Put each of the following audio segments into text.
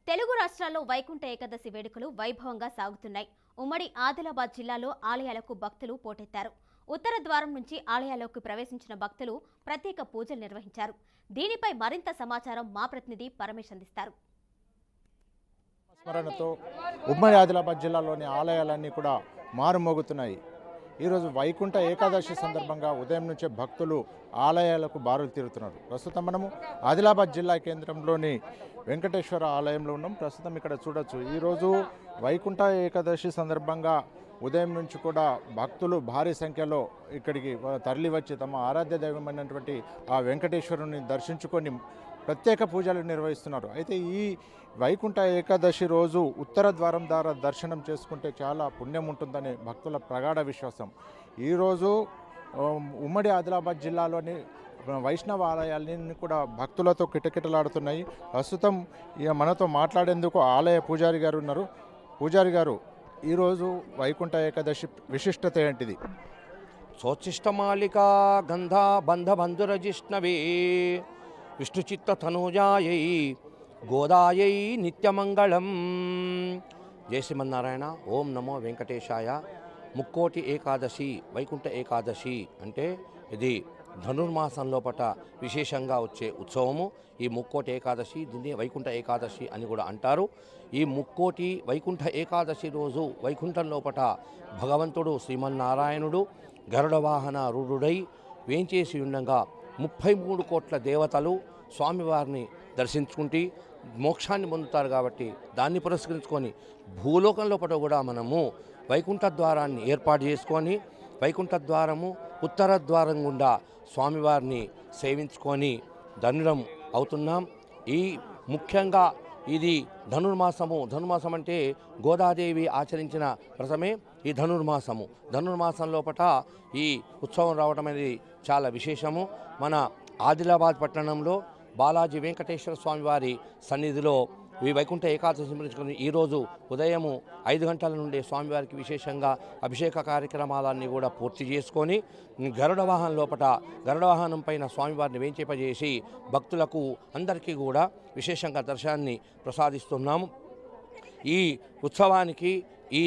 తెలుగు రాష్ట్రాల్లో వైకుంఠ ఏకాదశి వేడుకలు వైభవంగా సాగుతున్నాయి. ఉమ్మడి ఆదిలాబాద్ జిల్లాలో ఆలయాలకు భక్తులు పోటెత్తారు. ఉత్తర ద్వారం నుంచి ఆలయాల్లోకి ప్రవేశించిన భక్తులు ప్రత్యేక పూజలు నిర్వహించారు. దీనిపై మరింత సమాచారం మా ప్రతినిధి పరమేశ్ అందిస్తారు. స్మరణతో ఉమ్మడి ఆదిలాబాద్ జిల్లాలోని ఆలయాలన్నీ కూడా మారుమోగుతున్నాయి. ఈరోజు వైకుంఠ ఏకాదశి సందర్భంగా ఉదయం నుంచే భక్తులు ఆలయాలకు బారులు తీరుతున్నారు. ప్రస్తుతం మనము ఆదిలాబాద్ జిల్లా కేంద్రంలోని వెంకటేశ్వర ఆలయంలో ఉన్నాం. ప్రస్తుతం ఇక్కడ చూడొచ్చు, ఈరోజు వైకుంఠ ఏకాదశి సందర్భంగా ఉదయం నుంచి కూడా భక్తులు భారీ సంఖ్యలో ఇక్కడికి తరలి వచ్చి తమ ఆరాధ్య దైవమైనటువంటి ఆ వెంకటేశ్వరుని దర్శించుకొని ప్రత్యేక పూజలు నిర్వహిస్తున్నారు. అయితే ఈ వైకుంఠ ఏకాదశి రోజు ఉత్తర ద్వారం ద్వారా దర్శనం చేసుకుంటే చాలా పుణ్యం ఉంటుందని భక్తుల ప్రగాఢ విశ్వాసం. ఈరోజు ఉమ్మడి ఆదిలాబాద్ జిల్లాలోని వైష్ణవ ఆలయాలన్నీ కూడా భక్తులతో కిటకిటలాడుతున్నాయి. ప్రస్తుతం మనతో మాట్లాడేందుకు ఆలయ పూజారి గారు ఉన్నారు. పూజారి గారు, ఈరోజు వైకుంఠ ఏకాదశి విశిష్టత ఏంటిది? సోచిష్టమాలికా గంధా బంధబంధురజిష్ణవే విష్ణుచిత్త తనూజాయై గోదాయై నిత్యమంగళం. జయ శ్రీమన్నారాయణ. ఓం నమో వెంకటేశాయ. ముక్కోటి ఏకాదశి, వైకుంఠ ఏకాదశి అంటే ఇది ధనుర్మాసం లోపట విశేషంగా వచ్చే ఉత్సవము. ఈ ముక్కోటి ఏకాదశి, దీన్ని వైకుంఠ ఏకాదశి అని కూడా అంటారు. ఈ ముక్కోటి వైకుంఠ ఏకాదశి రోజు వైకుంఠం లోపట భగవంతుడు శ్రీమన్నారాయణుడు గరుడ వాహన రూఢుడై వేంచేసి ఉండగా 33 కోట్ల దేవతలు స్వామివారిని దర్శించుకుంటే మోక్షాన్ని పొందుతారు. కాబట్టి దాన్ని పురస్కరించుకొని భూలోకం లోపల కూడా మనము వైకుంఠ ద్వారాన్ని ఏర్పాటు చేసుకొని వైకుంఠ ద్వారము ఉత్తర ద్వారం గుండా స్వామివారిని సేవించుకొని ధన్యులం అవుతున్నాం. ఈ ముఖ్యంగా ఇది ధనుర్మాసము. ధనుర్మాసం అంటే గోదాదేవి ఆచరించిన వ్రతమే ఈ ధనుర్మాసము. ధనుర్మాసం లోపల ఈ ఉత్సవం రావడం అనేది చాలా విశేషము. మన ఆదిలాబాద్ పట్టణంలో బాలాజీ వెంకటేశ్వర స్వామి వారి సన్నిధిలో ఈ వైకుంఠ ఏకాదశి స్మరించుకుని ఈరోజు ఉదయము 5 గంటల నుండి స్వామివారికి విశేషంగా అభిషేక కార్యక్రమాలన్నీ కూడా పూర్తి చేసుకొని గరుడ వాహనం లోపల గరుడ వాహనం పైన స్వామివారిని వేంచేపజేసి భక్తులకు అందరికీ కూడా విశేషంగా దర్శనాన్ని ప్రసాదిస్తున్నాము. ఈ ఉత్సవానికి ఈ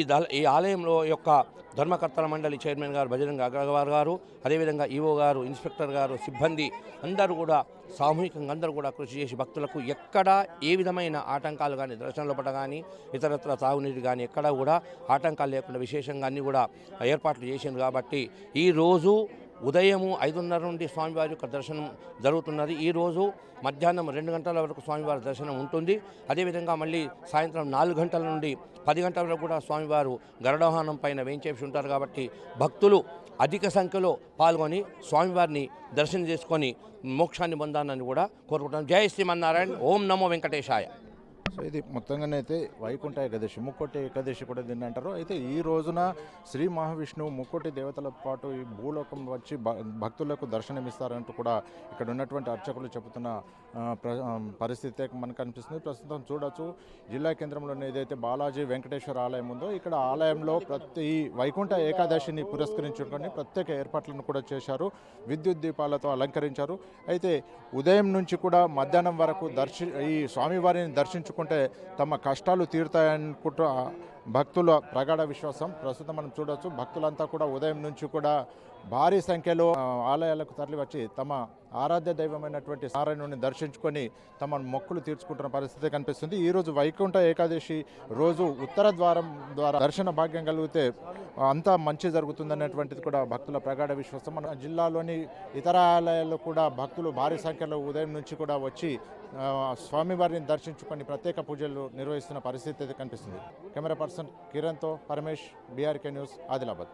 ఆలయంలో యొక్క ధర్మకర్తల మండలి చైర్మన్ గారు బజరంగ అగ్రవార్ గారు, అదేవిధంగా ఈవో గారు, ఇన్స్పెక్టర్ గారు, సిబ్బంది అందరూ కూడా సామూహికంగా అందరూ కూడా కృషి చేసి భక్తులకు ఎక్కడా ఏ విధమైన ఆటంకాలు కానీ దర్శనం లోపల కానీ ఇతరత్ర తాగునీరు కానీ ఎక్కడా కూడా ఆటంకాలు లేకుండా విశేషంగా అన్నీ కూడా ఏర్పాట్లు చేసింది. కాబట్టి ఈరోజు ఉదయము 5:30 నుండి స్వామివారి యొక్క దర్శనం జరుగుతున్నది. ఈరోజు మధ్యాహ్నం 2 గంటల వరకు స్వామివారి దర్శనం ఉంటుంది. అదేవిధంగా మళ్ళీ సాయంత్రం 4 గంటల నుండి 10 గంటల వరకు కూడా స్వామివారు గరుడవాహనం పైన వేంచేసి ఉంటారు. కాబట్టి భక్తులు అధిక సంఖ్యలో పాల్గొని స్వామివారిని దర్శనం చేసుకొని మోక్షాన్ని పొందాలని కూడా కోరుకుంటున్నాను. జై శ్రీమన్నారాయణ. ఓం నమో వెంకటేశాయ. సో ఇది మొత్తంగానైతే వైకుంఠ ఏకాదశి, ముక్కోటి ఏకాదశి కూడా దీన్ని అంటారు. అయితే ఈ రోజున శ్రీ మహావిష్ణువు ముక్కోటి దేవతలతో పాటు ఈ భూలోకం వచ్చి భక్తులకు దర్శనమిస్తారంటూ కూడా ఇక్కడ ఉన్నటువంటి అర్చకులు చెబుతున్న పరిస్థితి మనకు కనిపిస్తుంది. ప్రస్తుతం చూడొచ్చు, జిల్లా కేంద్రంలోనే ఏదైతే బాలాజీ వెంకటేశ్వర ఆలయం ఉందో ఇక్కడ ఆలయంలో ప్రతి వైకుంఠ ఏకాదశిని పురస్కరించుకొని ప్రత్యేక ఏర్పాట్లను కూడా చేశారు. విద్యుత్ దీపాలతో అలంకరించారు. అయితే ఉదయం నుంచి కూడా మధ్యాహ్నం వరకు ఈ స్వామివారిని దర్శించుకుంటే తమ కష్టాలు తీరుతాయనుకుంటూ భక్తుల ప్రగాఢ విశ్వాసం. ప్రస్తుతం మనం చూడవచ్చు, భక్తులంతా కూడా ఉదయం నుంచి కూడా భారీ సంఖ్యలో ఆలయాలకు తరలి వచ్చి తమ ఆరాధ్య దైవమైనటువంటి నారాయణుని దర్శించుకొని తమ మొక్కులు తీర్చుకుంటున్న పరిస్థితి కనిపిస్తుంది. ఈరోజు వైకుంఠ ఏకాదశి రోజు ఉత్తర ద్వారం ద్వారా దర్శన భాగ్యం కలిగితే అంతా మంచి జరుగుతుందనేటువంటిది కూడా భక్తుల ప్రగాఢ విశ్వాసం. మన జిల్లాలోని ఇతర ఆలయాల్లో కూడా భక్తులు భారీ సంఖ్యలో ఉదయం నుంచి కూడా వచ్చి స్వామివారిని దర్శించుకొని ప్రత్యేక పూజలు నిర్వహిస్తున్న పరిస్థితి కనిపిస్తుంది. కెమెరా పర్సన్ కిరణ్తో పరమేష్, బీఆర్కే న్యూస్, ఆదిలాబాద్.